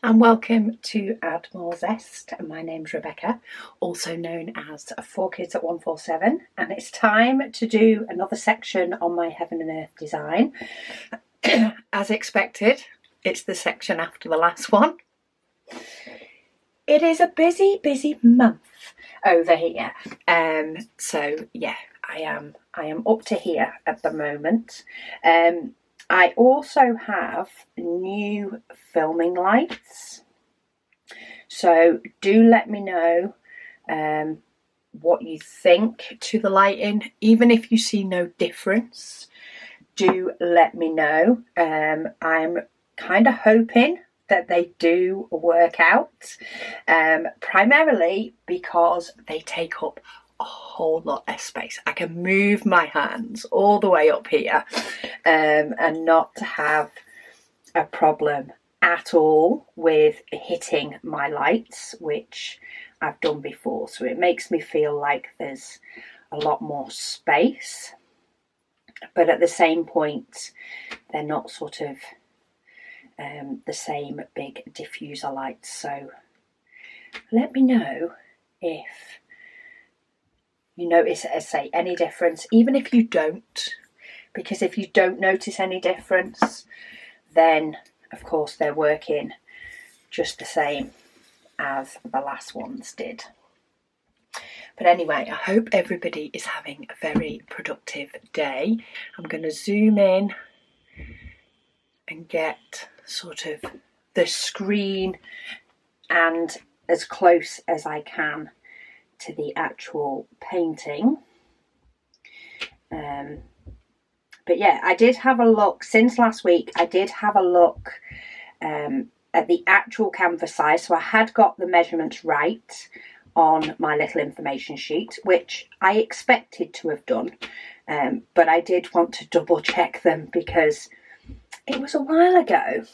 And welcome to Add More Zest. My name's Rebecca, also known as 4Kids at 147, and it's time to do another section on my Heaven and Earth design. As expected, it's the section after the last one. It is a busy month over here. So yeah, I am up to here at the moment. I also have new filming lights, so do let me know what you think to the lighting. Even if you see no difference, do let me know. I'm kind of hoping that they do work out, primarily because they take up a whole lot of space. I can move my hands all the way up here and not have a problem at all with hitting my lights, which I've done before. So it makes me feel like there's a lot more space, but at the same point they're not sort of the same big diffuser lights. So let me know if you notice, say, any difference, even if you don't, because if you don't notice any difference, then of course they're working just the same as the last ones did. But anyway, I hope everybody is having a very productive day. I'm going to zoom in and get sort of the screen and as close as I can to the actual painting. But yeah, I did have a look since last week. I did have a look at the actual canvas size, so I had got the measurements right on my little information sheet, which I expected to have done, but I did want to double check them because it was a while ago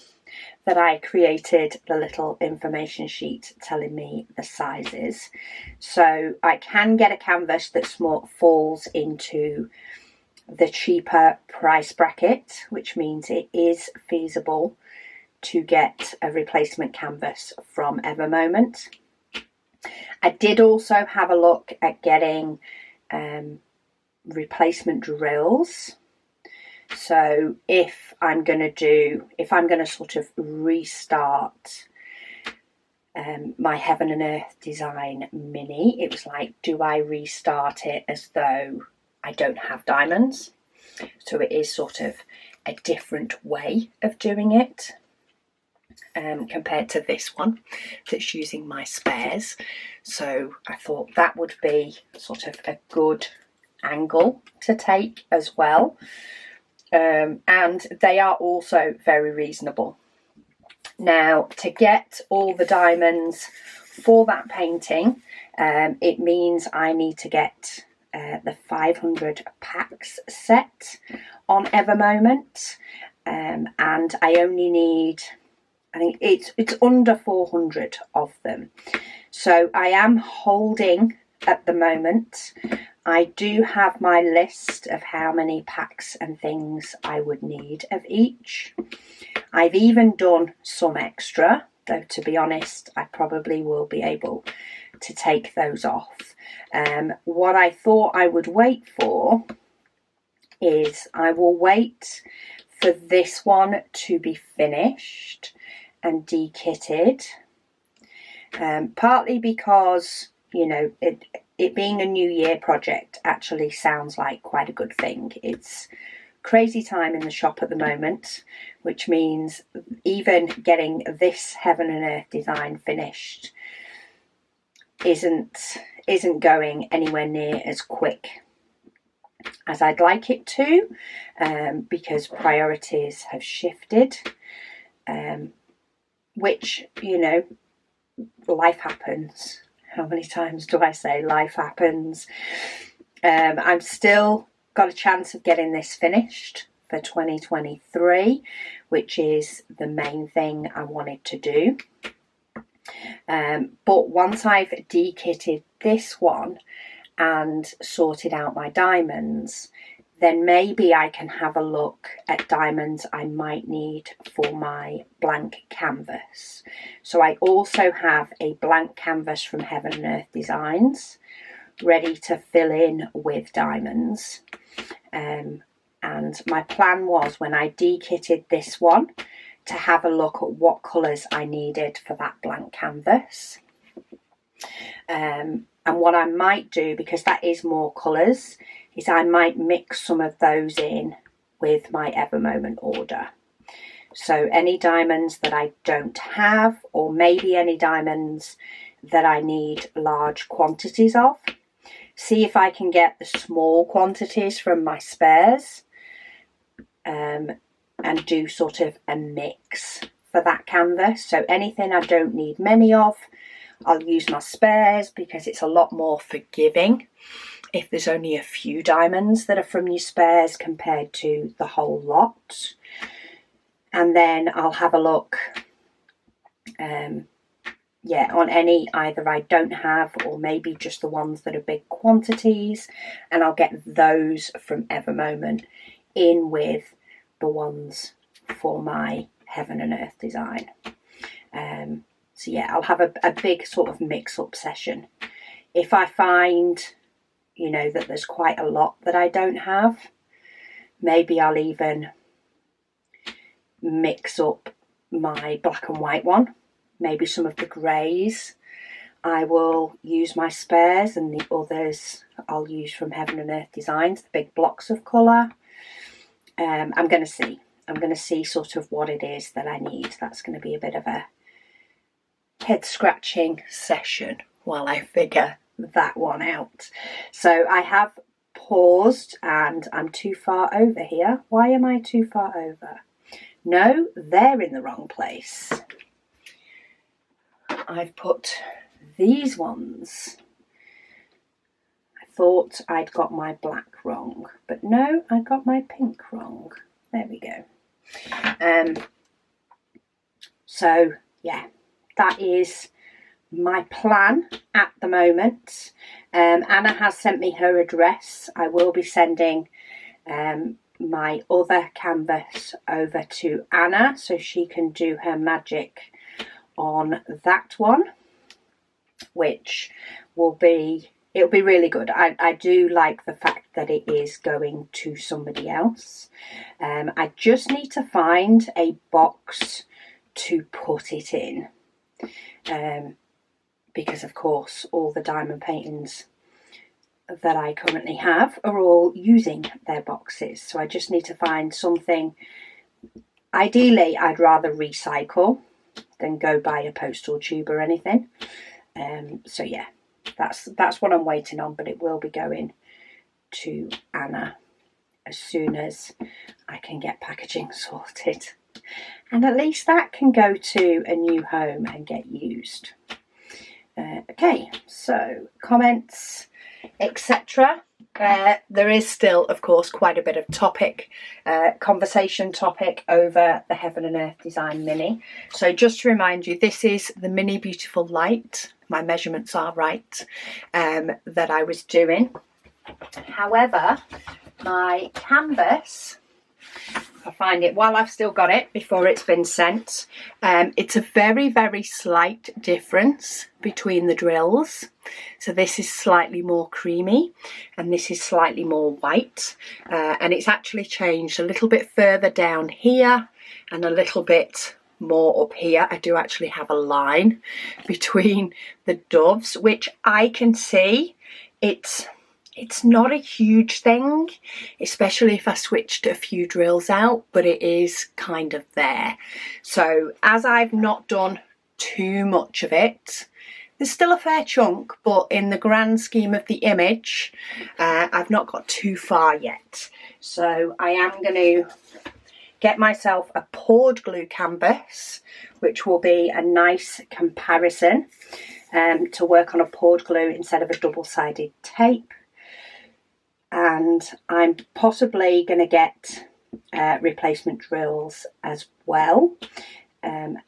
that I created the little information sheet telling me the sizes. So I can get a canvas that falls into the cheaper price bracket, which means it is feasible to get a replacement canvas from Evermoment. I did also have a look at getting replacement drills. So if I'm going to sort of restart my Heaven and Earth design mini, it was like, do I restart it as though I don't have diamonds? So it is sort of a different way of doing it compared to this one that's using my spares. So I thought that would be sort of a good angle to take as well. And they are also very reasonable. Now, to get all the diamonds for that painting, it means I need to get the 500 packs set on Evermoment, and I only need, I think it's under 400 of them. So I am holding at the moment. I do have my list of how many packs and things I would need of each. I've even done some extra, though to be honest, I probably will be able to take those off. What I thought I would wait for is I will wait for this one to be finished and dekitted, partly because, you know, it being a New Year project actually sounds like quite a good thing. It's crazy time in the shop at the moment, which means even getting this Heaven and Earth design finished isn't going anywhere near as quick as I'd like it to, because priorities have shifted, which, you know, life happens. How many times do I say life happens? I'm still got a chance of getting this finished for 2023, which is the main thing I wanted to do. But once I've dekitted this one and sorted out my diamonds, then maybe I can have a look at diamonds I might need for my blank canvas. So I also have a blank canvas from Heaven and Earth Designs ready to fill in with diamonds. And my plan was, when I de-kitted this one, to have a look at what colours I needed for that blank canvas. And what I might do, because that is more colours, is I might mix some of those in with my Ever Moment order. So any diamonds that I don't have, or maybe any diamonds that I need large quantities of, see if I can get the small quantities from my spares, and do sort of a mix for that canvas. So anything I don't need many of, I'll use my spares, because it's a lot more forgiving if there's only a few diamonds that are from your spares compared to the whole lot. And then I'll have a look on any either I don't have, or maybe just the ones that are big quantities, and I'll get those from Ever Moment in with the ones for my Heaven and Earth design. So yeah, I'll have a big sort of mix-up session. If I find, you know, that there's quite a lot that I don't have, maybe I'll even mix up my black and white one. Maybe some of the greys I will use my spares, and the others I'll use from Heaven and Earth Designs, the big blocks of colour. I'm going to see sort of what it is that I need. That's going to be a bit of a head scratching session while I figure that one out. So I have paused, and I'm too far over here. Why am I too far over? No, they're in the wrong place. I've put these ones. I thought I'd got my black wrong, but no, I got my pink wrong. There we go. So yeah, that is my plan at the moment. Anna has sent me her address. I will be sending my other canvas over to Anna so she can do her magic on that one, which will be, it'll be really good. I do like the fact that it is going to somebody else. I just need to find a box to put it in, because of course all the diamond paintings that I currently have are all using their boxes, so I just need to find something. Ideally I'd rather recycle than go buy a postal tube or anything. So yeah, that's what I'm waiting on, but it will be going to Anna as soon as I can get packaging sorted, and at least that can go to a new home and get used. Okay, so comments, etc. There is still, of course, quite a bit of conversation topic over the Heaven and Earth Design Mini. So just to remind you, this is the Mini Beautiful Light. My measurements are right, that I was doing. However, my canvas, I find it while I've still got it before it's been sent, it's a very, very slight difference between the drills. So this is slightly more creamy and this is slightly more white, and it's actually changed a little bit further down here and a little bit more up here. I do actually have a line between the doves, which I can see it's not a huge thing, especially if I switched a few drills out, but it is kind of there. So as I've not done too much of it, there's still a fair chunk, but in the grand scheme of the image, I've not got too far yet. So I am going to get myself a poured glue canvas, which will be a nice comparison, to work on a poured glue instead of a double-sided tape. And I'm possibly going to get replacement drills as well.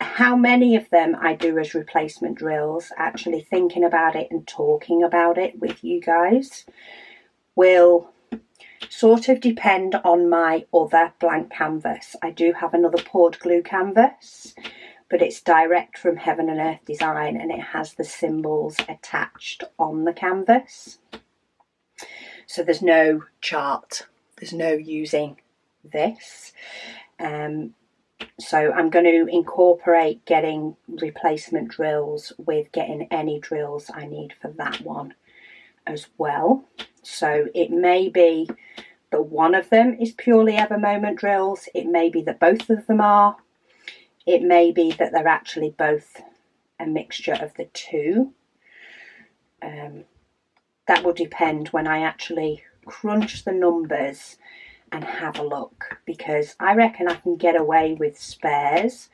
How many of them I do as replacement drills, actually thinking about it and talking about it with you guys, will sort of depend on my other blank canvas. I do have another poured glue canvas, but it's direct from Heaven and Earth Design, and it has the symbols attached on the canvas. So there's no chart, there's no using this. So I'm going to incorporate getting replacement drills with getting any drills I need for that one as well. So it may be that one of them is purely Ever Moment drills. It may be that both of them are. It may be that they're actually both a mixture of the two. That will depend when I actually crunch the numbers and have a look, because I reckon I can get away with spares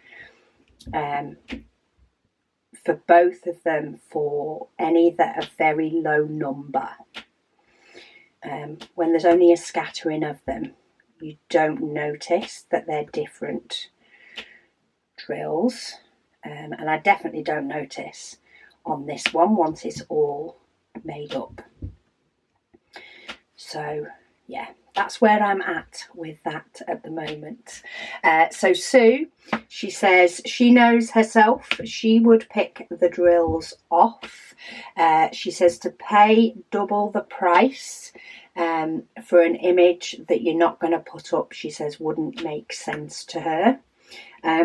for both of them for any that are very low number. When there's only a scattering of them, you don't notice that they're different drills, and I definitely don't notice on this one once it's all made up. So yeah, that's where I'm at with that at the moment. So Sue, she says she knows herself. She would pick the drills off. She says to pay double the price for an image that you're not going to put up, she says, wouldn't make sense to her.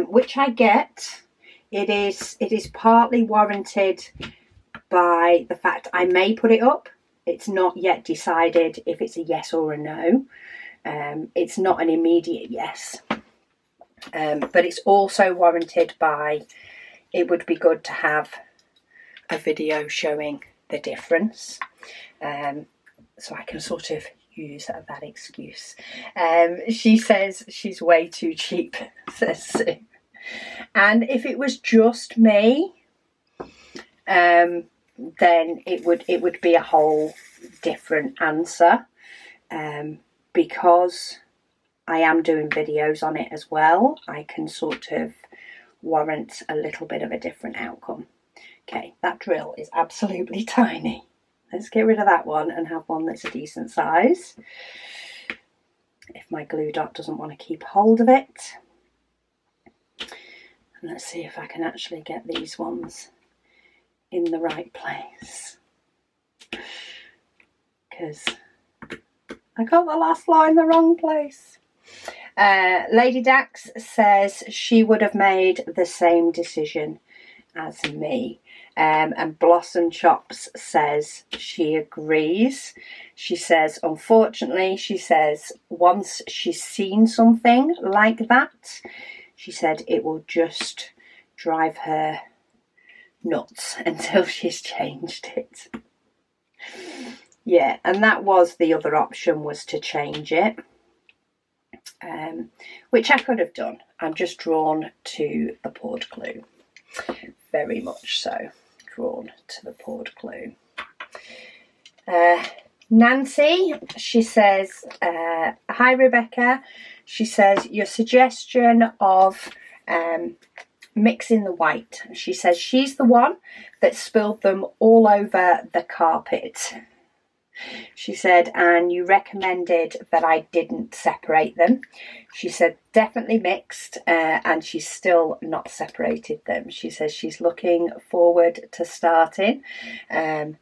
Which I get. It is partly warranted by the fact I may put it up. It's not yet decided if it's a yes or a no. It's not an immediate yes. But it's also warranted by, it would be good to have a video showing the difference. So I can sort of use that excuse. She says she's way too cheap, says Sue. And if it was just me, then it would be a whole different answer, because I am doing videos on it as well. I can sort of warrant a little bit of a different outcome. Okay, that drill is absolutely tiny. Let's get rid of that one and have one that's a decent size, if my glue dot doesn't want to keep hold of it. And let's see if I can actually get these ones in the right place, because I got the last line in the wrong place. Lady Dax says she would have made the same decision as me. And Blossom Chops says she agrees. She says, unfortunately, she says, once she's seen something like that, she said it will just drive her nuts until she's changed it. Yeah, and that was the other option, was to change it, which I could have done. I'm just drawn to the poured glue, very much so drawn to the poured glue. Nancy, she says, hi Rebecca. She says your suggestion of mixing the white. She says she's the one that spilled them all over the carpet. She said, and you recommended that I didn't separate them. She said definitely mixed, and she's still not separated them. She says she's looking forward to starting, and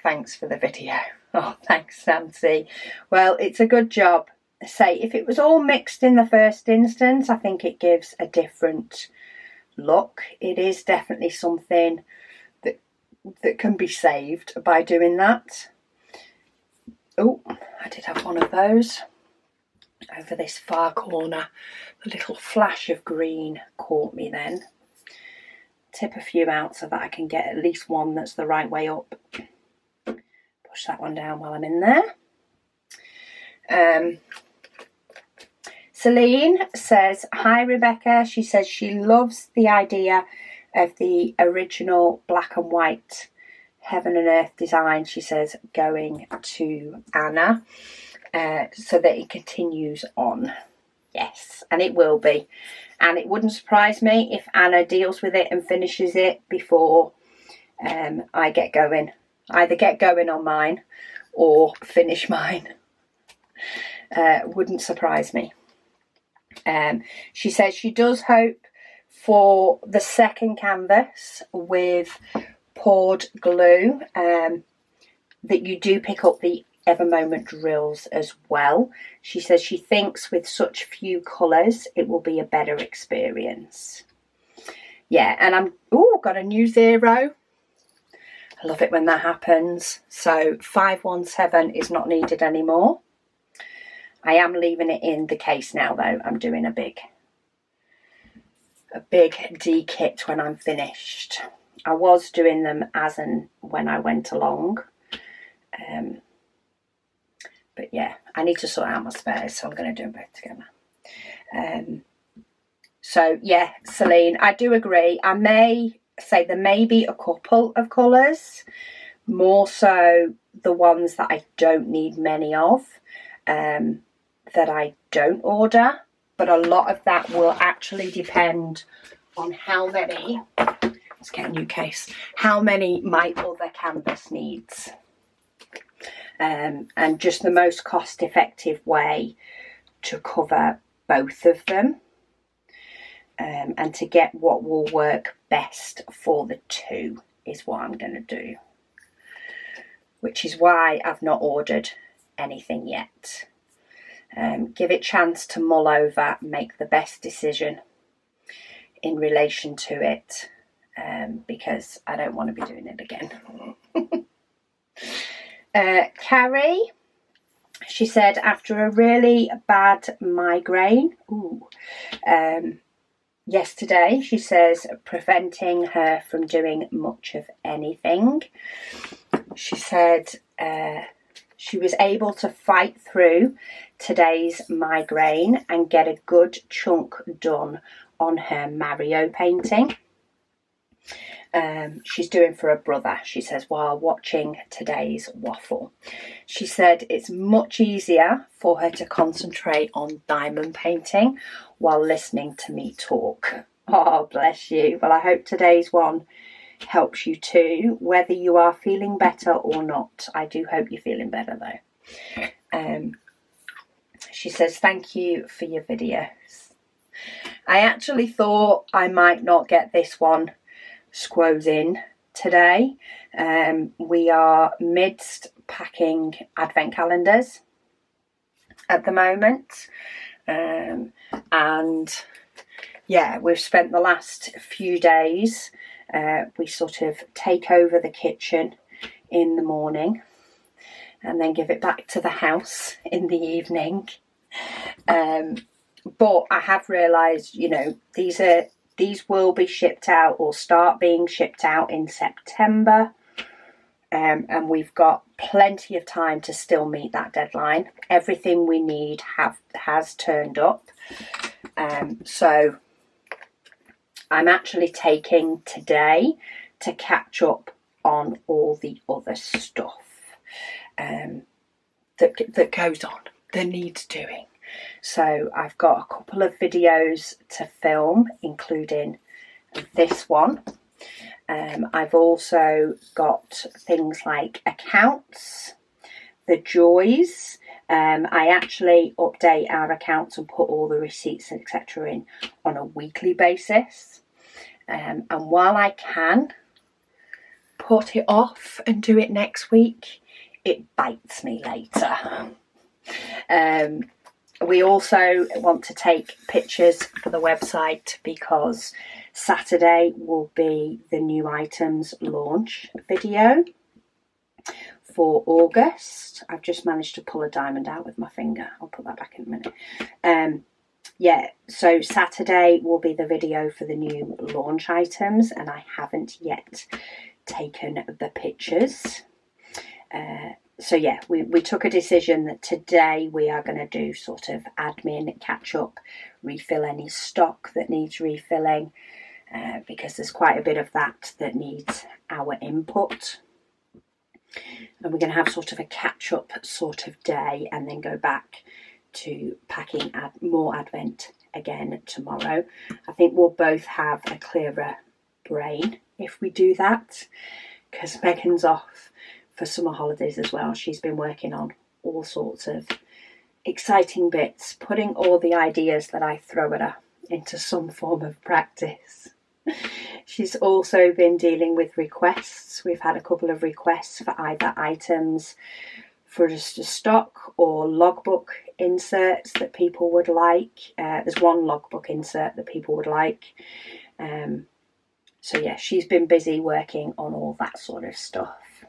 thanks for the video. Oh, thanks Nancy. Well, it's a good job. Say, if it was all mixed in the first instance, I think it gives a different look. It is definitely something that can be saved by doing that. Oh, I did have one of those over this far corner. The little flash of green caught me then. Tip a few out so that I can get at least one that's the right way up. Push that one down while I'm in there. Celine says, hi Rebecca. She says she loves the idea of the original black and white Heaven and Earth design, she says, going to Anna, so that it continues on. Yes, and it will be. And it wouldn't surprise me if Anna deals with it and finishes it before I get going. Either get going on mine or finish mine. Wouldn't surprise me. She says she does hope for the second canvas with poured glue that you do pick up the Ever Moment drills as well. She says she thinks with such few colours it will be a better experience. Yeah, and I'm got a new 0. I love it when that happens. So 517 is not needed anymore. I am leaving it in the case now though. I'm doing a big D-kit when I'm finished. I was doing them as and when I went along. But yeah, I need to sort out my spares, so I'm going to do them both together. So yeah, Celine, I do agree. I may say there may be a couple of colours, more so the ones that I don't need many of, that I don't order. But a lot of that will actually depend on how many, let's get a new case, how many my other canvas needs. And just the most cost effective way to cover both of them, and to get what will work best for the two is what I'm going to do, which is why I've not ordered anything yet. Give it a chance to mull over, make the best decision in relation to it, because I don't want to be doing it again. Carrie, she said after a really bad migraine, yesterday, she says, preventing her from doing much of anything. She said she was able to fight through today's migraine and get a good chunk done on her Mario painting. She's doing for her brother, she says, while watching today's Waffle. She said it's much easier for her to concentrate on diamond painting while listening to me talk. Oh, bless you. Well, I hope today's one helps you too, whether you are feeling better or not. I do hope you're feeling better though. She says, thank you for your videos. I actually thought I might not get this one squoze in today. We are midst packing advent calendars at the moment, and yeah, we've spent the last few days, we sort of take over the kitchen in the morning and then give it back to the house in the evening. But I have realised, you know, these will be shipped out or start being shipped out in September. And we've got plenty of time to still meet that deadline. Everything we need has turned up. So I'm actually taking today to catch up on all the other stuff that goes on, that needs doing. So I've got a couple of videos to film, including this one. I've also got things like accounts, the joys. I actually update our accounts and put all the receipts etc. in on a weekly basis. And while I can put it off and do it next week, it bites me later. We also want to take pictures for the website because Saturday will be the new items launch video for August. I've just managed to pull a diamond out with my finger. I'll put that back in a minute. Yeah, so Saturday will be the video for the new launch items, and I haven't yet taken the pictures. So yeah, we took a decision that today we are going to do sort of admin, catch up, refill any stock that needs refilling, because there's quite a bit of that needs our input. And we're going to have sort of a catch up sort of day and then go back to packing more advent again tomorrow. I think we'll both have a clearer brain if we do that, because Megan's off for summer holidays as well. She's been working on all sorts of exciting bits, putting all the ideas that I throw at her into some form of practice. She's also been dealing with requests. We've had a couple of requests for either items for just a stock or logbook inserts that people would like. There's one logbook insert that people would like. So yeah, she's been busy working on all that sort of stuff.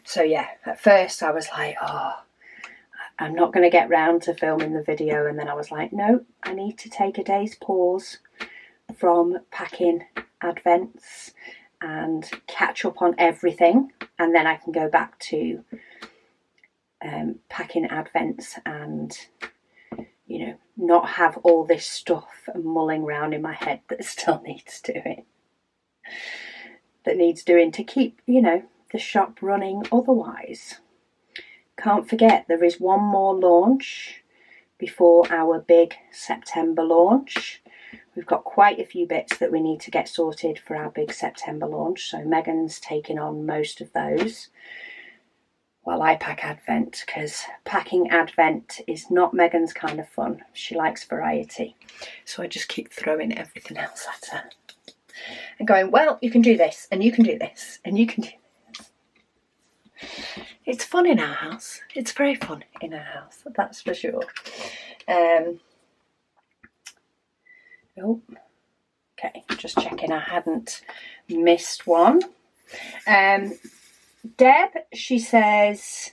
So yeah, at first I was like, oh, I'm not going to get round to filming the video. And then I was like, no, I need to take a day's pause from packing advents and catch up on everything. And then I can go back to packing advents and, you know, not have all this stuff mulling around in my head that still needs doing. That needs doing to keep, you know, the shop running otherwise. Can't forget there is one more launch before our big September launch. We've got quite a few bits that we need to get sorted for our big September launch, so Megan's taking on most of those while I pack Advent, because packing Advent is not Megan's kind of fun. She likes variety, so I just keep throwing everything else at her and going, well, you can do this and you can do this and you can do this. It's fun in our house. It's very fun in our house, that's for sure. Oh, okay, just checking I hadn't missed one. Deb, she says,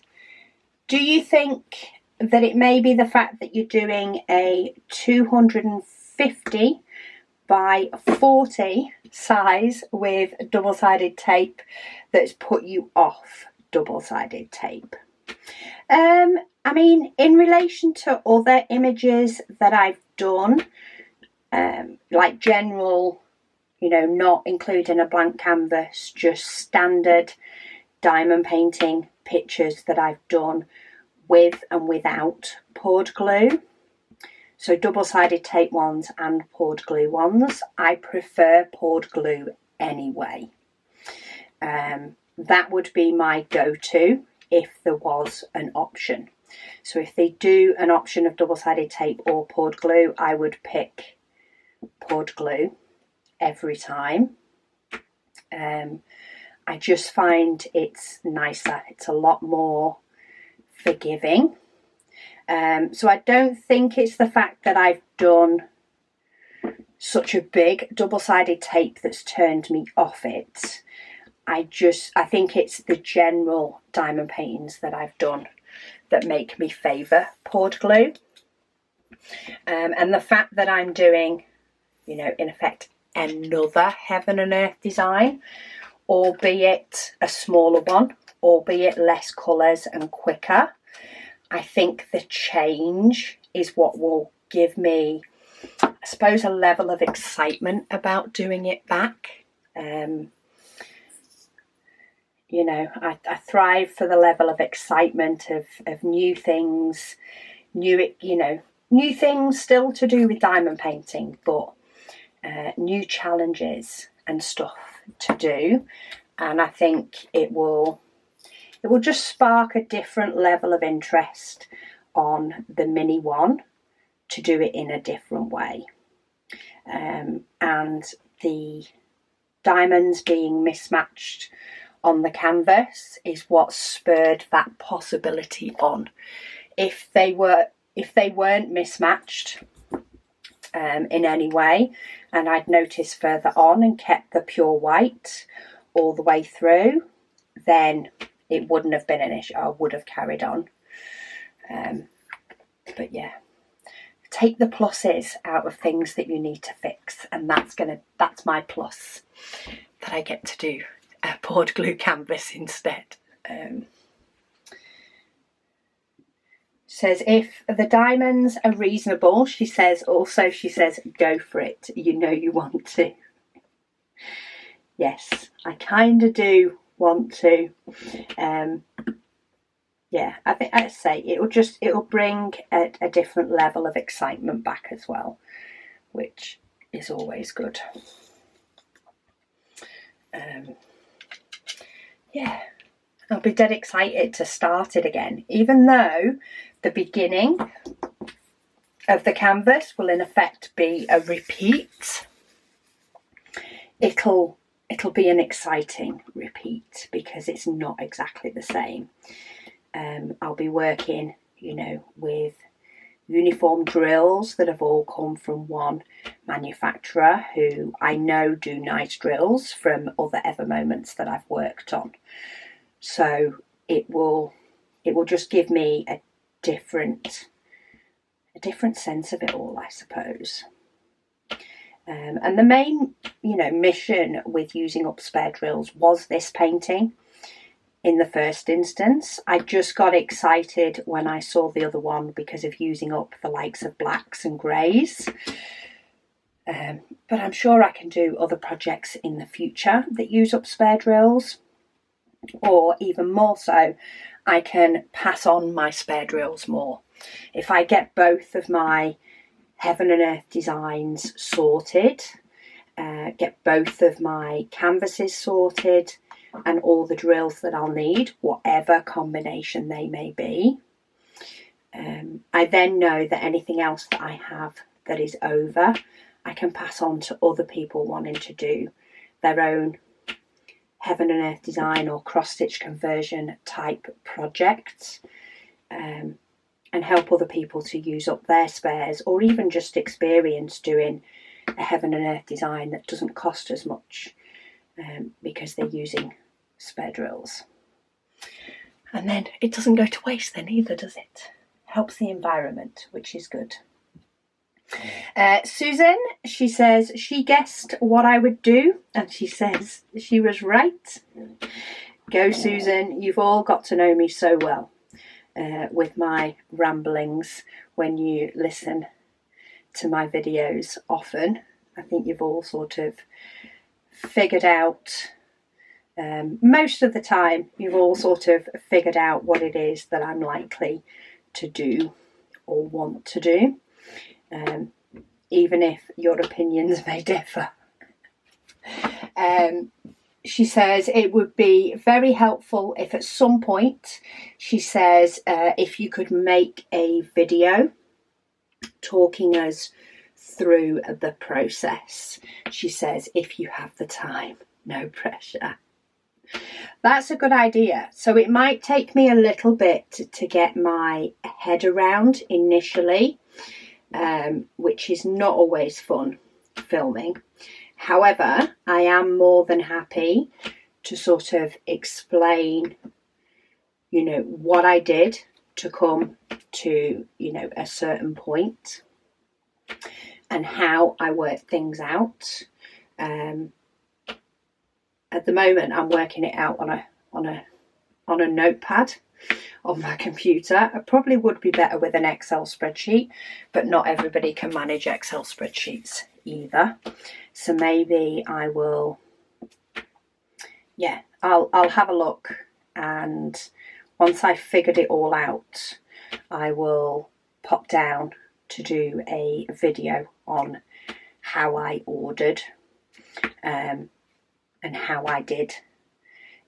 do you think that it may be the fact that you're doing a 250 by 40 size with double-sided tape that's put you off double-sided tape? I mean, in relation to other images that I've done, like general, you know, not including a blank canvas, just standard diamond painting pictures that I've done with and without poured glue. So double-sided tape ones and poured glue ones. I prefer poured glue anyway. That would be my go-to if there was an option. So if they do an option of double-sided tape or poured glue, I would pick poured glue every time. I just find it's nicer. It's a lot more forgiving. So I don't think it's the fact that I've done such a big double-sided tape that's turned me off it. I think it's the general diamond paintings that I've done that make me favour poured glue. And the fact that I'm doing, you know, in effect, another Heaven and Earth design, albeit a smaller one, albeit less colours and quicker, I think the change is what will give me, I suppose, a level of excitement about doing it back. You know, I thrive for the level of excitement of new things, new things still to do with diamond painting, but new challenges and stuff to do. And I think it will just spark a different level of interest on the mini one to do it in a different way. And the diamonds being mismatched on the canvas is what spurred that possibility on. If they weren't mismatched in any way, and I'd noticed further on and kept the pure white all the way through, then it wouldn't have been an issue. I would have carried on. But yeah, take the pluses out of things that you need to fix, and that's my plus, that I get to do a poured glue canvas instead. Says if the diamonds are reasonable, she says go for it, you know you want to. Yes, I kind of do want to. Yeah, I think I'd say it'll bring a different level of excitement back as well, which is always good. Yeah, I'll be dead excited to start it again, even though the beginning of the canvas will in effect be a repeat. It'll be an exciting repeat because it's not exactly the same. I'll be working, you know, with uniform drills that have all come from one manufacturer who I know do nice drills from other Ever Moments that I've worked on. So it will just give me a different sense of it all, I suppose. And the main, you know, mission with using up spare drills was this painting. In the first instance, I just got excited when I saw the other one because of using up the likes of blacks and greys. But I'm sure I can do other projects in the future that use up spare drills, or even more so, I can pass on my spare drills more. If I get both of my Heaven and Earth designs sorted, get both of my canvases sorted, and all the drills that I'll need, whatever combination they may be. I then know that anything else that I have that is over, I can pass on to other people wanting to do their own Heaven and Earth design or cross-stitch conversion type projects, and help other people to use up their spares, or even just experience doing a Heaven and Earth design that doesn't cost as much because they're using spare drills. And then it doesn't go to waste then either, does it? Helps the environment, which is good. Susan, she says she guessed what I would do, and she says she was right. Go Susan, you've all got to know me so well with my ramblings when you listen to my videos often. I think you've all sort of figured out, most of the time, you've all sort of figured out what it is that I'm likely to do or want to do, even if your opinions may differ. She says it would be very helpful if at some point, she says, if you could make a video talking us through the process. She says, if you have the time, no pressure. That's a good idea. So it might take me a little bit to get my head around initially, which is not always fun filming. However, I am more than happy to sort of explain, you know, what I did to come to, you know, a certain point and how I work things out. At the moment, I'm working it out on a notepad on my computer. I probably would be better with an Excel spreadsheet, but not everybody can manage Excel spreadsheets either. So maybe I will, yeah, I'll have a look, and once I've figured it all out, I will pop down to do a video on how I ordered and how I did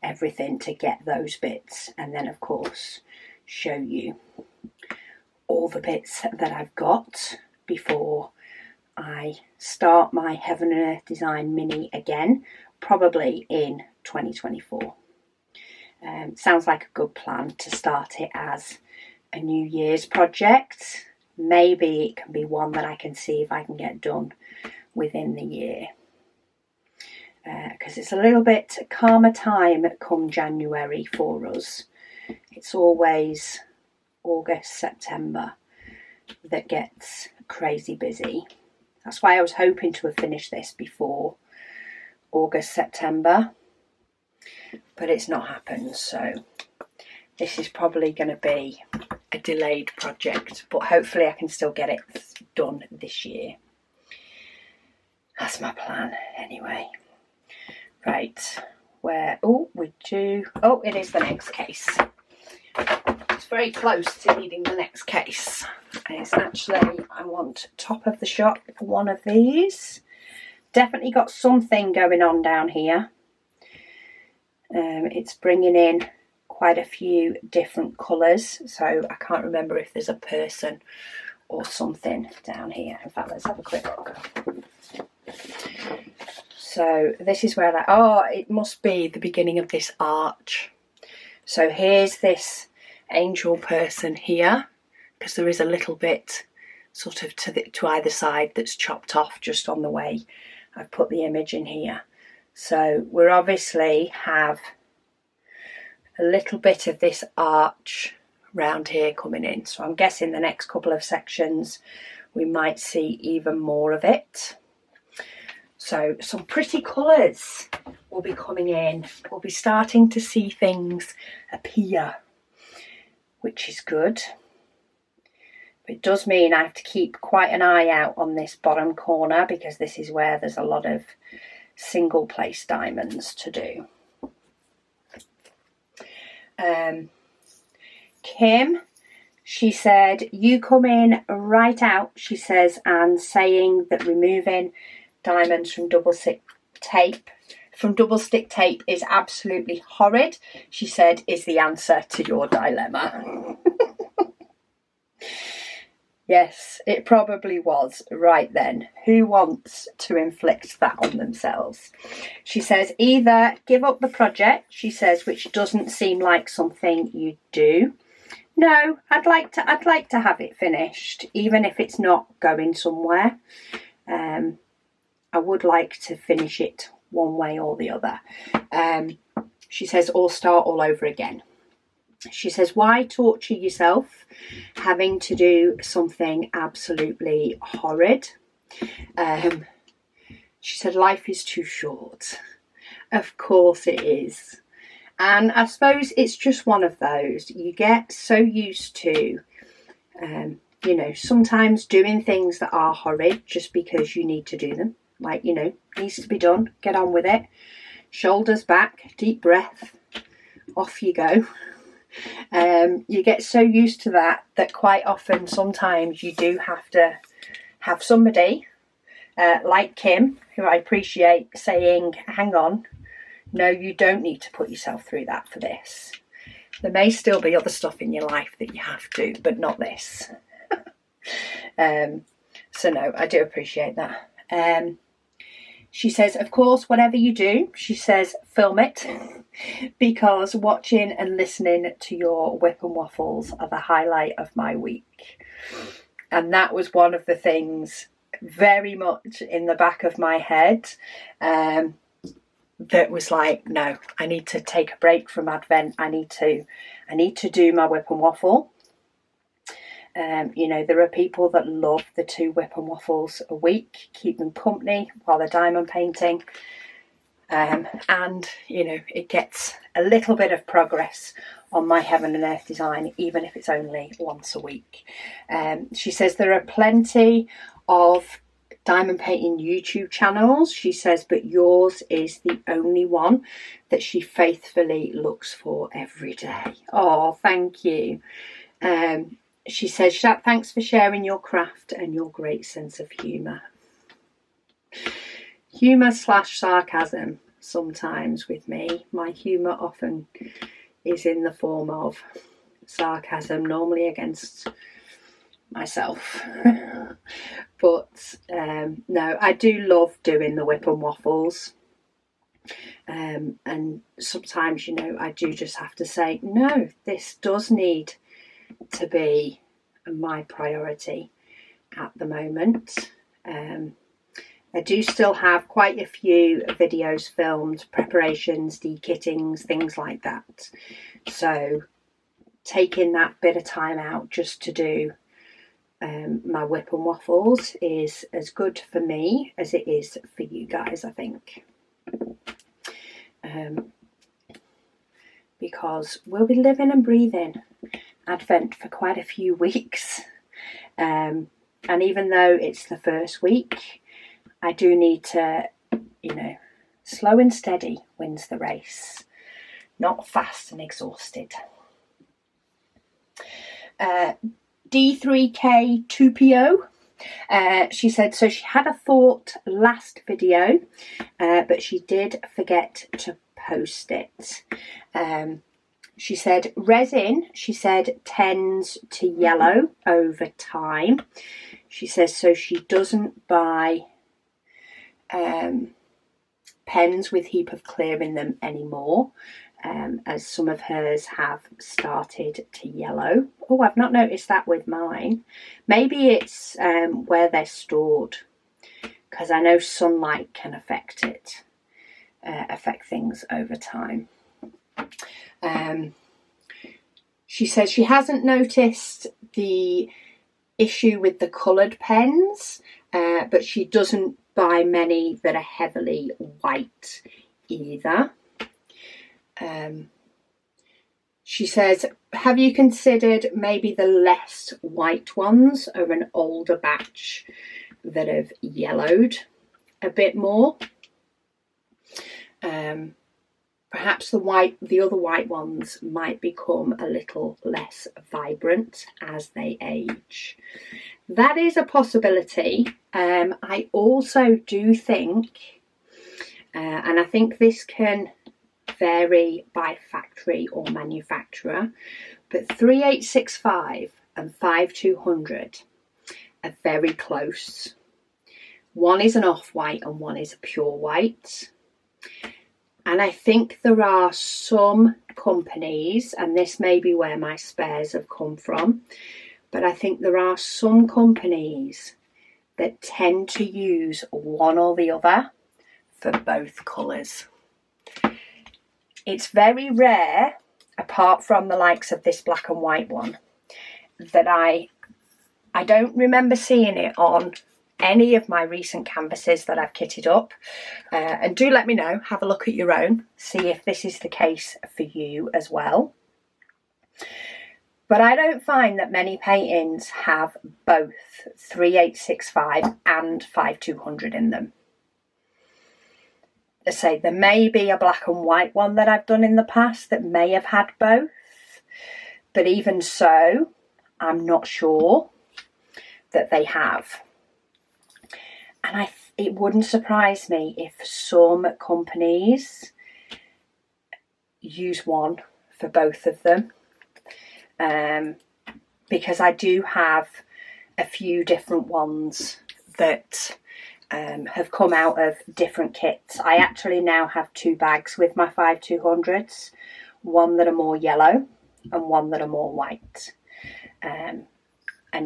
everything to get those bits, and then of course show you all the bits that I've got before I start my Heaven and Earth Design Mini again, probably in 2024. Sounds like a good plan to start it as a New Year's project. Maybe it can be one that I can see if I can get done within the year. Because it's a little bit calmer time come January for us. It's always August, September that gets crazy busy. That's why I was hoping to have finished this before August, September, but it's not happened. So this is probably going to be a delayed project, but hopefully I can still get it done this year. That's my plan anyway. Right, where, oh, we do, oh, it is the next case. It's very close to needing the next case. It's actually, I want top of the shop, one of these. Definitely got something going on down here. It's bringing in quite a few different colours, so I can't remember if there's a person or something down here. In fact, let's have a quick look. So this is where that, oh, it must be the beginning of this arch. So here's this angel person here, because there is a little bit sort of to either side that's chopped off just on the way I've put the image in here. So we obviously have a little bit of this arch round here coming in. So I'm guessing the next couple of sections we might see even more of it. So some pretty colours will be coming in. We'll be starting to see things appear, which is good. It does mean I have to keep quite an eye out on this bottom corner, because this is where there's a lot of single place diamonds to do. Kim, she said, you come in right out, she says, and saying that removing diamonds from double stick tape is absolutely horrid, she said, is the answer to your dilemma. Yes, it probably was right then. Who wants to inflict that on themselves? She says, either give up the project, she says, which doesn't seem like something you do. No, I'd like to have it finished, even if it's not going somewhere. I would like to finish it one way or the other. She says, or start all over again. She says, why torture yourself having to do something absolutely horrid? She said, life is too short. Of course it is. And I suppose it's just one of those. You get so used to, you know, sometimes doing things that are horrid just because you need to do them. Like, you know, needs to be done. Get on with it. Shoulders back, deep breath, off you go. You get so used to that quite often sometimes you do have to have somebody like Kim, who I appreciate, saying, hang on, no, you don't need to put yourself through that for this. There may still be other stuff in your life that you have to, but not this. So no, I do appreciate that. She says, of course, whatever you do, she says, film it, because watching and listening to your WIP and Waffles are the highlight of my week. And that was one of the things very much in the back of my head that was like, no, I need to take a break from Advent. I need to do my WIP and Waffle. You know, there are people that love the 2 WIP and Waffles a week, keep them company while they're diamond painting. And, you know, it gets a little bit of progress on my Heaven and Earth design, even if it's only once a week. She says there are plenty of diamond painting YouTube channels, she says, but yours is the only one that she faithfully looks for every day. Oh, thank you. She says, thanks for sharing your craft and your great sense of humour. Humour / sarcasm sometimes with me. My humour often is in the form of sarcasm, normally against myself. But no, I do love doing the WIP and Waffles. And sometimes, you know, I do just have to say, no, this does need to be my priority at the moment. I do still have quite a few videos filmed, preparations, dekittings, things like that. So taking that bit of time out just to do my WIP and Waffles is as good for me as it is for you guys, I think. Because we'll be living and breathing Advent for quite a few weeks. And even though it's the first week, I do need to, you know, slow and steady wins the race, not fast and exhausted. D3K2PO, she said, so she had a thought last video, but she did forget to post it. She said resin, she said, tends to yellow over time. She says so she doesn't buy pens with heap of clear in them anymore, as some of hers have started to yellow. Oh, I've not noticed that with mine. Maybe it's where they're stored, because I know sunlight can affect it, affect things over time. She says she hasn't noticed the issue with the coloured pens, but she doesn't buy many that are heavily white either. She says, have you considered maybe the less white ones are an older batch that have yellowed a bit more? Perhaps the other white ones might become a little less vibrant as they age. That is a possibility. I also do think, and I think this can vary by factory or manufacturer, but 3865 and 5200 are very close. One is an off-white and one is a pure white. And I think there are some companies, and this may be where my spares have come from, but I think there are some companies that tend to use one or the other for both colours. It's very rare, apart from the likes of this black and white one, that I don't remember seeing it on any of my recent canvases that I've kitted up. And do let me know, have a look at your own, see if this is the case for you as well. But I don't find that many paintings have both 3865 and 5200 in them. I say there may be a black and white one that I've done in the past that may have had both, but even so, I'm not sure that they have. And it wouldn't surprise me if some companies use one for both of them, because I do have a few different ones that have come out of different kits. I actually now have 2 bags with my 5200s, one that are more yellow and one that are more white. And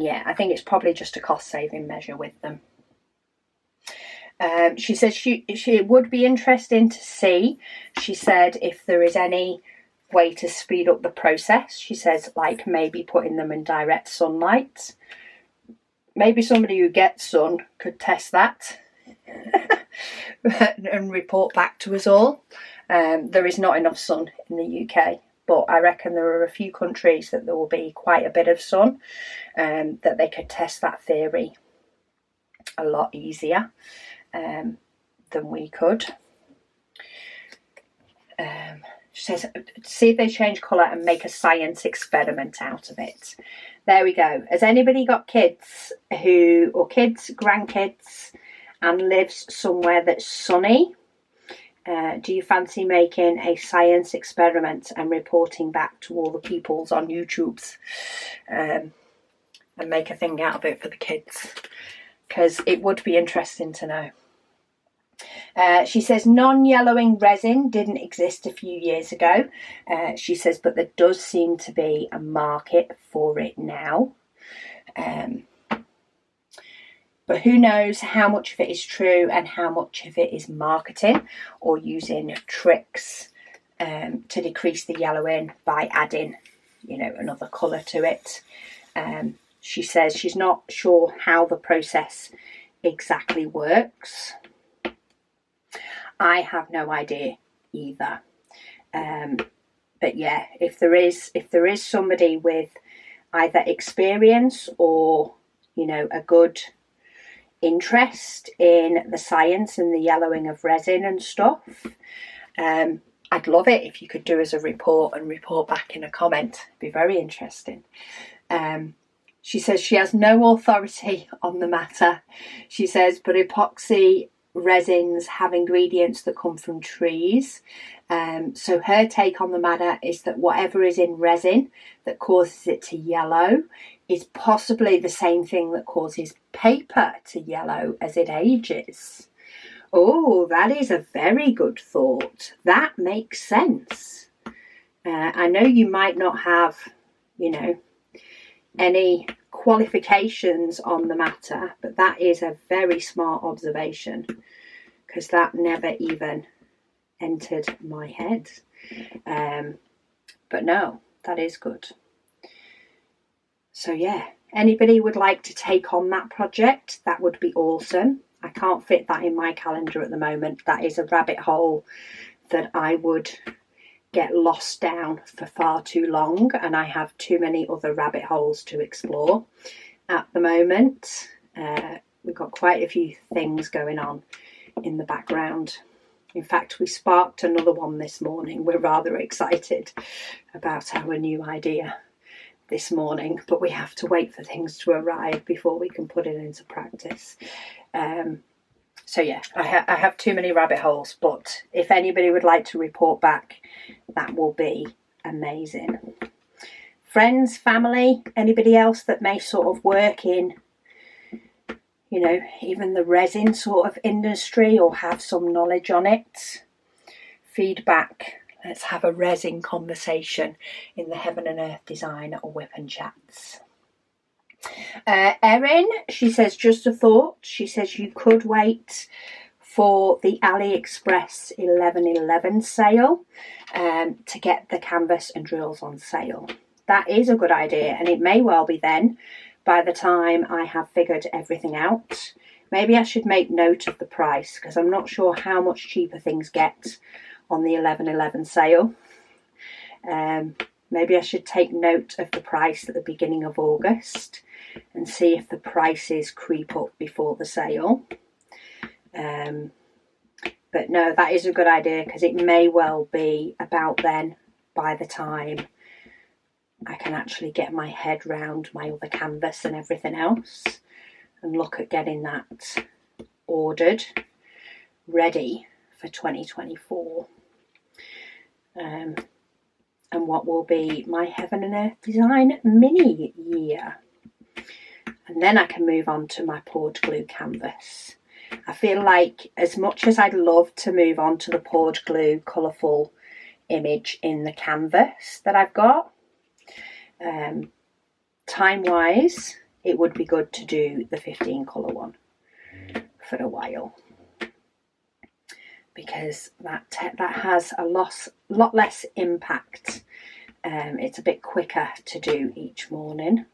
yeah, I think it's probably just a cost saving measure with them. She says she would be interesting to see, she said, if there is any way to speed up the process. She says, like maybe putting them in direct sunlight. Maybe somebody who gets sun could test that and report back to us all. There is not enough sun in the UK, but I reckon there are a few countries that there will be quite a bit of sun, that they could test that theory a lot easier than we could. She says, see if they change colour and make a science experiment out of it. There we go. Has anybody got kids, grandkids, and lives somewhere that's sunny? Do you fancy making a science experiment and reporting back to all the peoples on YouTube's, and make a thing out of it for the kids? Because it would be interesting to know. She says non-yellowing resin didn't exist a few years ago. She says, but there does seem to be a market for it now. But who knows how much of it is true and how much of it is marketing or using tricks to decrease the yellowing by adding, another colour to it. She says she's not sure how the process exactly works. I have no idea either. But yeah, if there is somebody with either experience or, a good interest in the science and the yellowing of resin and stuff, I'd love it if you could do as a report and report back in a comment. It'd be very interesting. She says she has no authority on the matter. She says, but epoxy resins have ingredients that come from trees. So her take on the matter is that whatever is in resin that causes it to yellow is possibly the same thing that causes paper to yellow as it ages. Oh, that is a very good thought. That makes sense. I know you might not have, you know, any qualifications on the matter, but that is a very smart observation, because that never even entered my head. But no, that is good. So yeah, anybody would like to take on that project, that would be awesome. I can't fit that in my calendar at the moment. That is a rabbit hole that I would get lost down for far too long, and I have too many other rabbit holes to explore at the moment. We've got quite a few things going on in the background. In fact, we sparked another one this morning. We're rather excited about our new idea this morning, but we have to wait for things to arrive before we can put it into practice. So yeah, I have too many rabbit holes, but if anybody would like to report back, that will be amazing. Friends, family, anybody else that may sort of work in, you know, even the resin sort of industry or have some knowledge on it, feedback. Let's have a resin conversation in the Heaven and Earth Design or WIP Chats. Erin, she says, just a thought. She says you could wait for the AliExpress 11/11 sale to get the canvas and drills on sale. That is a good idea, and it may well be then, by the time I have figured everything out. Maybe I should make note of the price, because I'm not sure how much cheaper things get on the 11/11 sale. Maybe I should take note of the price at the beginning of August and see if the prices creep up before the sale. But no, that is a good idea, because it may well be about then, by the time I can actually get my head round my other canvas and everything else and look at getting that ordered, ready for 2024. And what will be my Heaven and Earth Design mini year. And then I can move on to my poured glue canvas. I feel like as much as I'd love to move on to the poured glue colourful image in the canvas that I've got, time-wise, it would be good to do the 15 colour one for a while, because that has a lot less impact. It's a bit quicker to do each morning.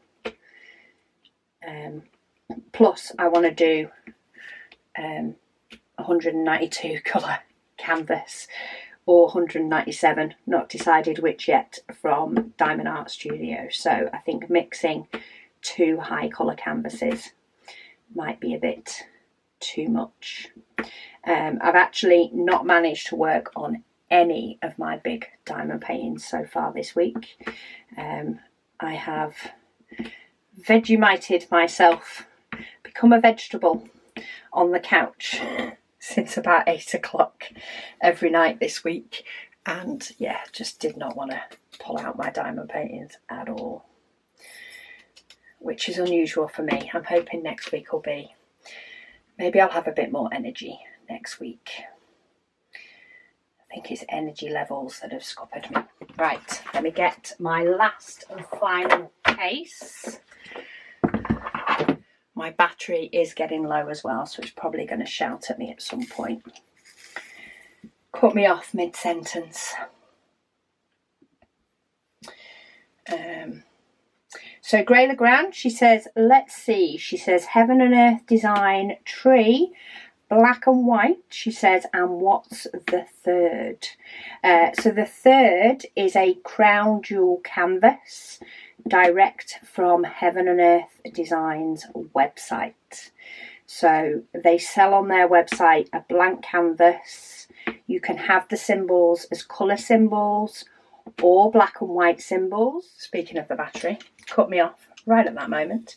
Plus, I want to do 192 colour canvas or 197, not decided which yet, from Diamond Art Studio. So I think mixing 2 high colour canvases might be a bit too much. I've actually not managed to work on any of my big diamond paintings so far this week. I have Vegemited myself, become a vegetable on the couch since about 8 o'clock every night this week, and yeah, just did not want to pull out my diamond paintings at all, which is unusual for me. I'm hoping next week will be, maybe I'll have a bit more energy next week. I think it's energy levels that have scuppered me. Right, let me get my last and final case. My battery is getting low as well, so it's probably going to shout at me at some point. Cut me off mid-sentence. So Gray Legrand, she says, let's see. She says, Heaven and Earth Design tree, black and white, she says, and what's the third? So the third is a crown jewel canvas, direct from Heaven and Earth Design's website. So they sell on their website a blank canvas. You can have the symbols as colour symbols or black and white symbols. Speaking of the battery, cut me off right at that moment.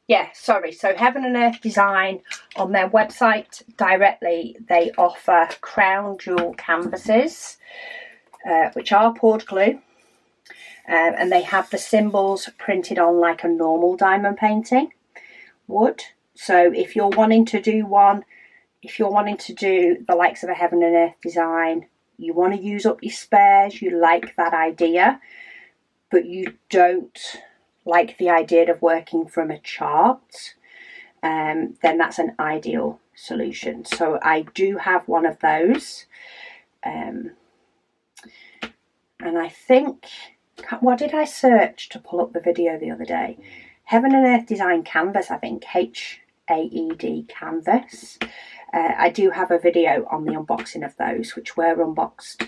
yeah, sorry. So Heaven and Earth Design, on their website directly, they offer crown jewel canvases, which are poured glue. And they have the symbols printed on like a normal diamond painting would. So if you're wanting to do one, if you're wanting to do the likes of a Heaven and Earth Design, you want to use up your spares, you like that idea, but you don't like the idea of working from a chart, then that's an ideal solution. So I do have one of those. And I think, what did I search to pull up the video the other day? Heaven and Earth Design Canvas, I think, HAED Canvas. I do have a video on the unboxing of those, which were unboxed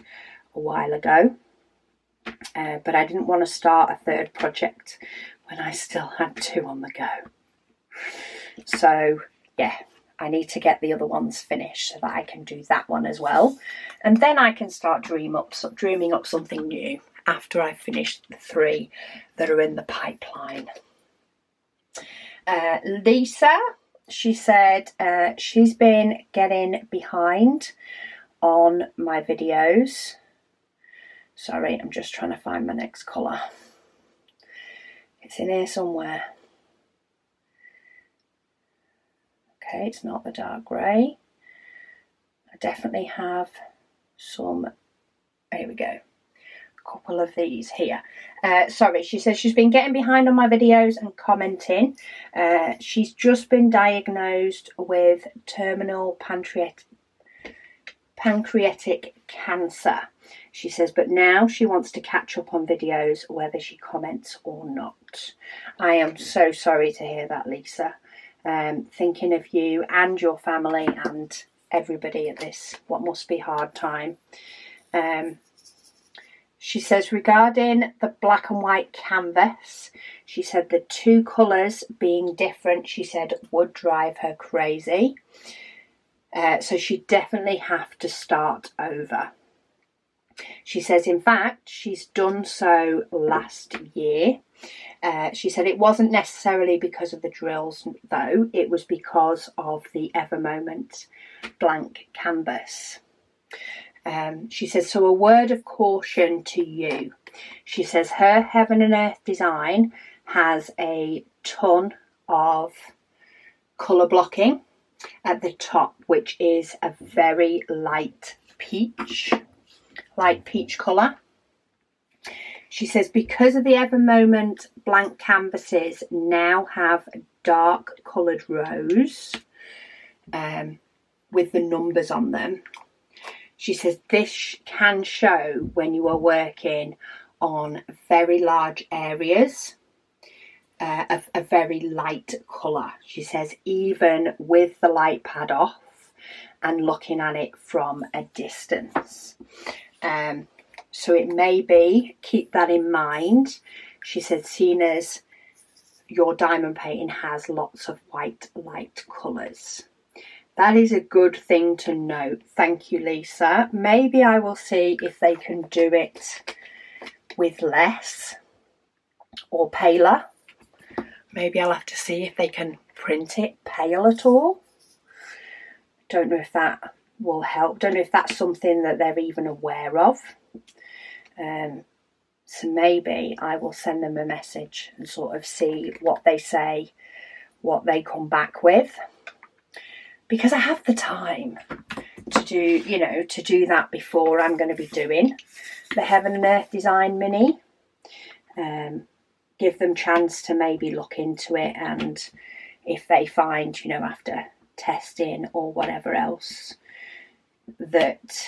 a while ago. But I didn't want to start a third project when I still had two on the go. So, yeah, I need to get the other ones finished so that I can do that one as well. And then I can start dreaming up something new after I've finished the 3 that are in the pipeline. Lisa, she said she's been getting behind on my videos. Sorry, I'm just trying to find my next colour. It's in here somewhere. Okay, it's not the dark grey. I definitely have some, here we go, a couple of these here. Sorry, she says she's been getting behind on my videos and commenting. She's just been diagnosed with terminal pancreatic cancer. She says, but now she wants to catch up on videos whether she comments or not. I am so sorry to hear that, Lisa. Thinking of you and your family and everybody at this, what must be hard time. She says, regarding the black and white canvas, she said the 2 colours being different, she said, would drive her crazy. So she definitely have to start over. She says, in fact, she's done so last year. She said it wasn't necessarily because of the drills, though. It was because of the Evermoment blank canvas. She says, so a word of caution to you. She says her Heaven and Earth Design has a ton of colour blocking at the top, which is a very light peach colour. She says because of the Evermoment blank canvases now have dark coloured rows with the numbers on them. She says this can show when you are working on very large areas of a very light colour. She says even with the light pad off and looking at it from a distance. So it may be, keep that in mind. She said, seeing as your diamond painting has lots of white light colours. That is a good thing to note. Thank you, Lisa. Maybe I will see if they can do it with less or paler. Maybe I'll have to see if they can print it pale at all. Don't know if that will help. Don't know if that's something that they're even aware of. So maybe I will send them a message and sort of see what they say, what they come back with. Because I have the time to do, to do that before I'm going to be doing the Heaven and Earth Design Mini. Give them chance to maybe look into it, and if they find, after testing or whatever else, that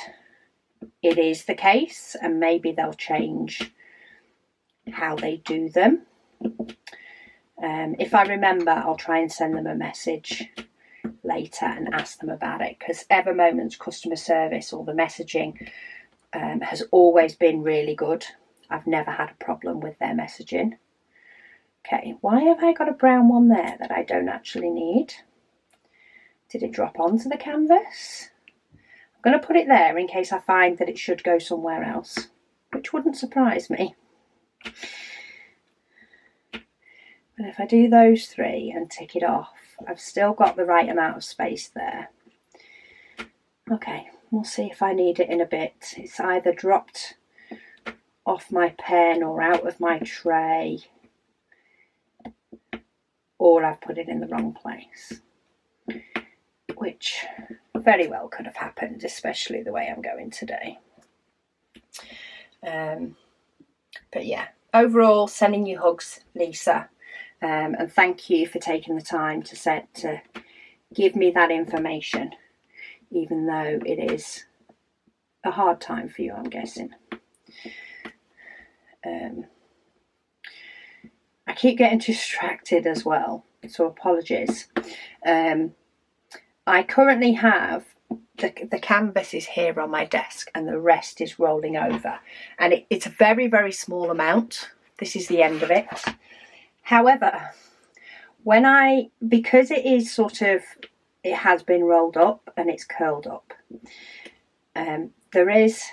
it is the case, and maybe they'll change how they do them. If I remember, I'll try and send them a message later and ask them about it, because Evermoment's customer service or the messaging has always been really good. I've never had a problem with their messaging. Okay, why have I got a brown one there that I don't actually need? Did it drop onto the canvas? I'm going to put it there in case I find that it should go somewhere else, which wouldn't surprise me. But if I do those 3 and tick it off, I've still got the right amount of space there. Okay, we'll see if I need it in a bit. It's either dropped off my pen or out of my tray, or I've put it in the wrong place, which very well could have happened, especially the way I'm going today. But yeah, overall, sending you hugs, Lisa, and thank you for taking the time to give me that information, even though it is a hard time for you, I'm guessing. I keep getting distracted as well, so apologies. I currently have the canvas is here on my desk and the rest is rolling over, and it's a very, very small amount. This is the end of it. However, because it is sort of, it has been rolled up and it's curled up, there is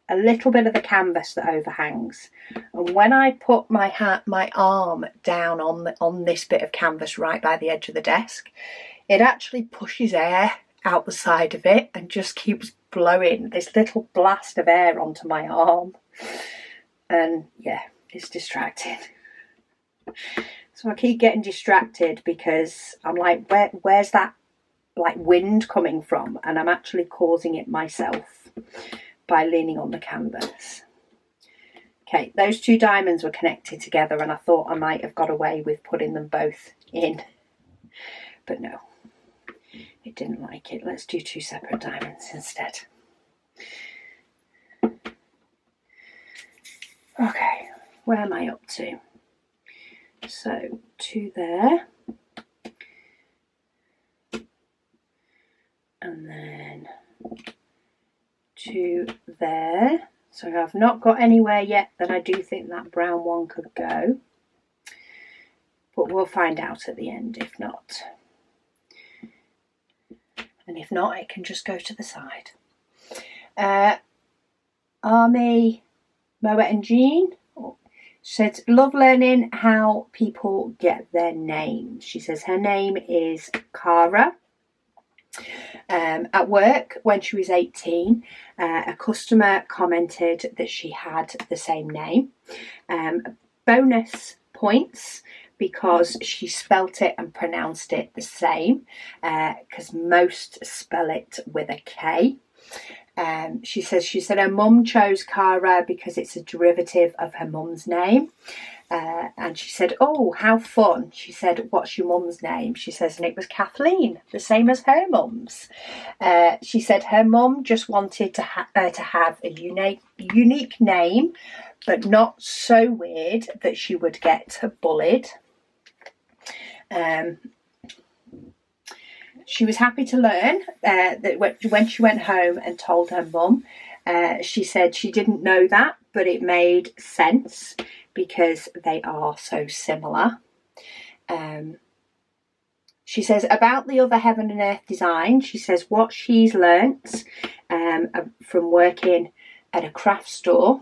a little bit of the canvas that overhangs, and when I put my arm down on this bit of canvas right by the edge of the desk, it actually pushes air out the side of it and just keeps blowing this little blast of air onto my arm, and yeah, it's distracting. So I keep getting distracted because I'm like, where's that like wind coming from? And I'm actually causing it myself by leaning on the canvas. Okay, those 2 diamonds were connected together and I thought I might have got away with putting them both in, but no, it didn't like it. Let's do 2 separate diamonds instead. Okay, where am I up to? So 2 there, and then 2 there. So I've not got anywhere yet that I do think that brown one could go, but we'll find out at the end if not. And if not, it can just go to the side. Army, Moet and Jean said, love learning how people get their names. She says her name is Cara. At work, when she was 18, a customer commented that she had the same name. Bonus points because she spelt it and pronounced it the same, because most spell it with a K. She said her mum chose Cara because it's a derivative of her mum's name. And she said, oh, how fun. She said, what's your mum's name? She says, and it was Kathleen, the same as her mum's. She said her mum just wanted to have a unique name, but not so weird that she would get bullied. She was happy to learn that when she went home and told her mum, she said she didn't know that, but it made sense because they are so similar. She says about the other Heaven and Earth design, she says what she's learnt from working at a craft store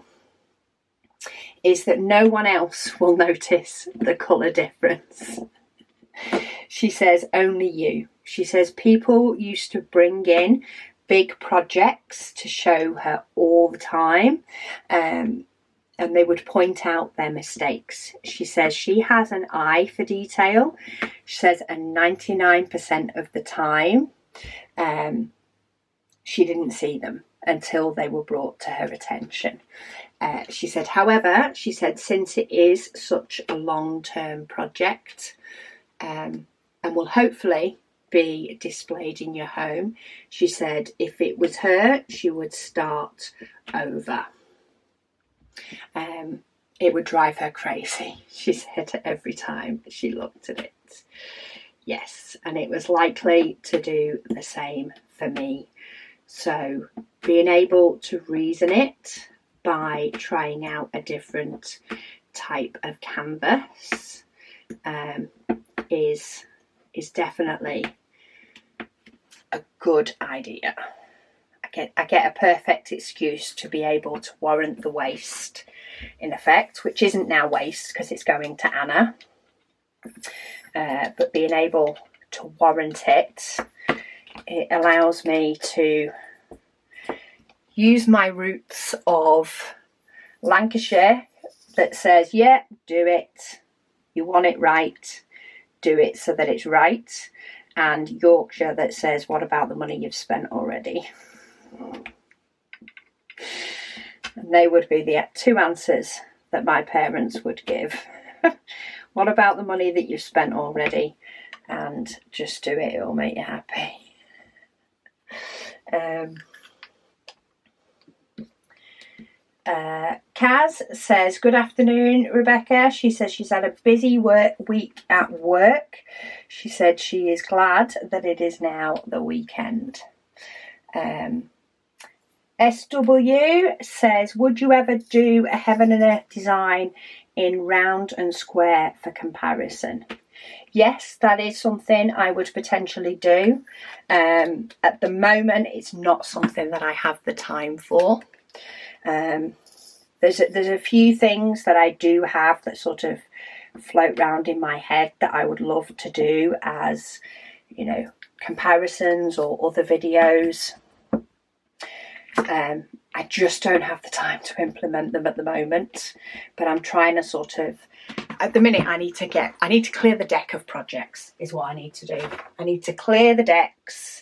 is that no one else will notice the colour difference. She says only you. She says people used to bring in big projects to show her all the time, and they would point out their mistakes. She says she has an eye for detail. She says, and 99% of the time she didn't see them until they were brought to her attention. She said, however, she said, since it is such a long-term project and will hopefully be displayed in your home, she said if it was her, she would start over. It would drive her crazy, she said, every time she looked at it. Yes, and it was likely to do the same for me. So being able to reason it by trying out a different type of canvas is definitely a good idea. I get a perfect excuse to be able to warrant the waste, in effect, which isn't now waste because it's going to Anna. but being able to warrant it, it allows me to use my roots of Lancashire that says, yeah, do it, you want it right, do it so that it's right, and Yorkshire that says, what about the money you've spent already? And they would be the two answers that my parents would give. What about the money that you've spent already? And just do it, it'll make you happy. Kaz says, good afternoon, Rebecca. She says she's had a busy week at work. She said she is glad that it is now the weekend. SW says, would you ever do a Heaven and Earth design in round and square for comparison? Yes, that is something I would potentially do. At the moment, it's not something that I have the time for. There's a few things that I do have that sort of float round in my head that I would love to do as, you know, comparisons or other videos. I just don't have the time to implement them at the moment, but I'm trying to sort of, at the minute I need to clear the deck of projects is what I need to do. I need to clear the decks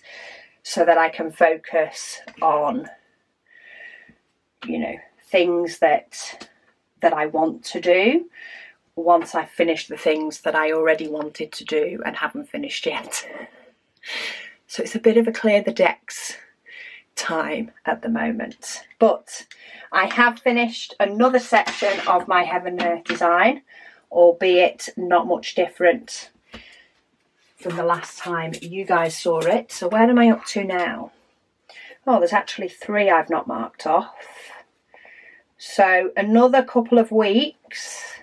so that I can focus on, you know, things that I want to do once I've finished the things that I already wanted to do and haven't finished yet. So it's a bit of a clear the decks time at the moment, but I have finished another section of my Heaven and Earth design, albeit not much different from the last time you guys saw it. So where am I up to now? Oh, there's actually 3 I've not marked off. So another couple of weeks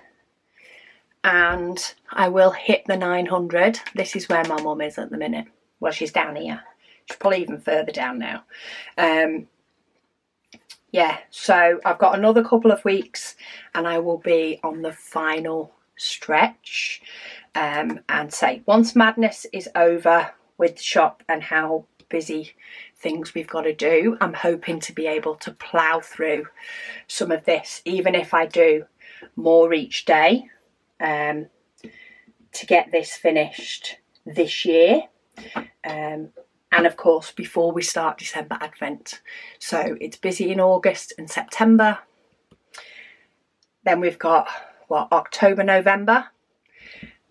and I will hit the 900. This is where my mum is at the minute. Well, she's down here. She's probably even further down now. Yeah, so I've got another couple of weeks and I will be on the final stretch. And say, once madness is over with the shop and how busy things we've got to do, I'm hoping to be able to plough through some of this, even if I do more each day, to get this finished this year. And of course, before we start December Advent. So it's busy in August and September. Then we've got, what, October, November.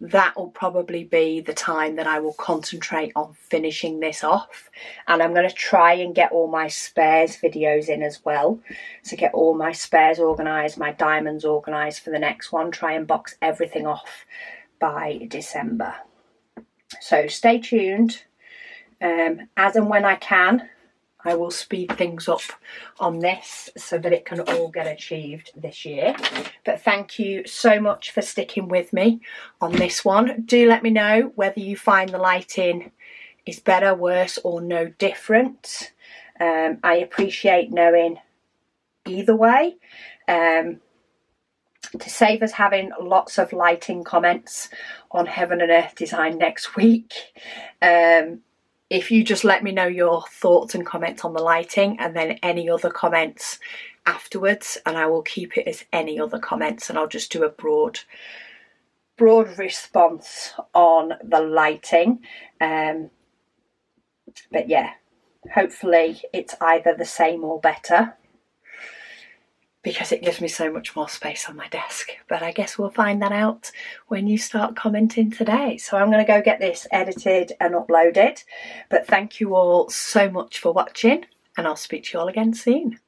That will probably be the time that I will concentrate on finishing this off. And I'm going to try and get all my spares videos in as well. So get all my spares organised, my diamonds organised for the next one. Try and box everything off by December. So stay tuned. As and when I can, I will speed things up on this so that it can all get achieved this year. But thank you so much for sticking with me on this one. Do let me know whether you find the lighting is better, worse or no different. I appreciate knowing either way. To save us having lots of lighting comments on Heaven and Earth design next week. If you just let me know your thoughts and comments on the lighting and then any other comments afterwards, and I will keep it as any other comments and I'll just do a broad response on the lighting. But yeah, hopefully it's either the same or better, because it gives me so much more space on my desk. But I guess we'll find that out when you start commenting today. So I'm going to go get this edited and uploaded. But thank you all so much for watching, and I'll speak to you all again soon.